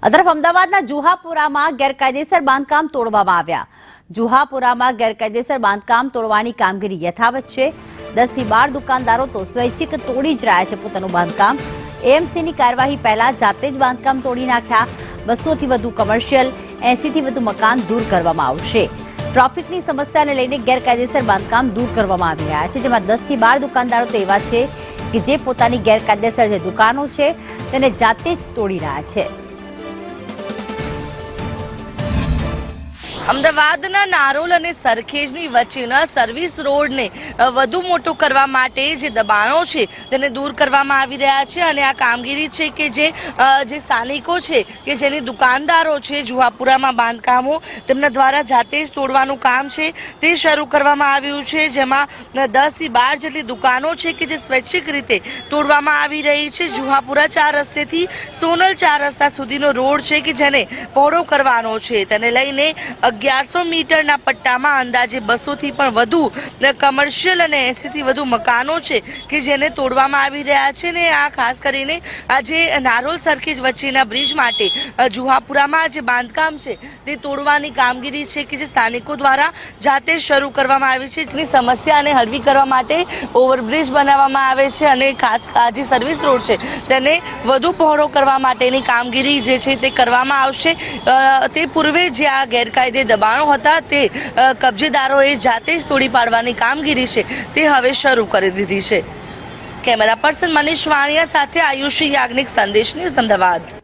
આ તરફ અમદાવાદના જુહાપુરામાં ગેરકાયદેસર બાંધકામ તોડવામાં આવ્યા। જુહાપુરામાં ગેરકાયદેસર બાંધકામ તોડવાની કામગીરી યથાવત છે। 10 થી 12 દુકાનદારો તો સ્વૈચ્છિક તોડી જ રહ્યા છે પોતાનું બાંધકામ। એએમસીની કાર્યવાહી પહેલા જાતે જ બાંધકામ તોડી નાખ્યા। 200 થી વધુ કમર્શિયલ, 80 થી વધુ મકાન દૂર કરવામાં આવશે। ટ્રાફિકની સમસ્યાને લઈને ગેરકાયદેસર બાંધકામ દૂર કરવામાં આવી રહ્યા છે, જેમાં 10 થી 12 દુકાનદારો તો એવા છે કે જે પોતાની ગેરકાયદેસર જે દુકાનો છે તેને જાતે જ તોડી રહ્યા છે। અમદાવાદના નારોલ અને સરખેજની વચ્ચેના સર્વિસ રોડને વધુ મોટો કરવા માટે જે દબાણો છે તેને દૂર કરવામાં આવી રહ્યા છે અને આ કામગીરી છે કે જે સ્થાનિકો છે કે જેની દુકાનદારો છે જુહાપુરામાં બાંધકામો તેમના દ્વારા જાતે જ તોડવાનું કામ છે તે શરૂ કરવામાં આવ્યું છે, જેમાં 10 થી 12 જેટલી દુકાનો છે કે જે સ્વૈચ્છિક રીતે તોડવામાં આવી રહી છે। જુહાપુરા 4 રસ્તેથી સોનલ 4 રસ્તા સુધીનો રોડ છે કે જેને પહોળો કરવાનો છે, તેને લઈને 1100 મીટરના પટ્ટામાં અંદાજે 200 થી પણ વધુ કમર્શિયલ અને 80 થી વધુ મકાનો છે કે જેને તોડવામાં આવી રહ્યા છે। ને આ ખાસ કરીને આજે નારોલ સરખેજ વચ્ચેના બ્રિજ માટે જુહાપુરામાં જે બાંધકામ છે તે તોડવાની કામગીરી છે કે જે સ્થાનિકો દ્વારા જાતે શરૂ કરવામાં આવી છે। એની સમસ્યાને હળવી કરવા માટે ઓવરબ્રિજ બનાવવામાં આવે છે અને ખાસ આ જે સર્વિસ રોડ છે તેને વધુ પહોળો કરવા માટેની કામગીરી જે છે તે કરવામાં આવશે। તે પૂર્વે જે આ ગેરકાયદે દબાણો હતા તે કબજેદારોએ જાતે જ તોડી પાડવાની કામગીરી છે તે હવે શરૂ કરી દીધી છે। કેમેરા પર્સન મનીષ વાણિયા સાથે આયુષી યાજ્ઞિક, સંદેશ ન્યૂઝ, અમદાવાદ।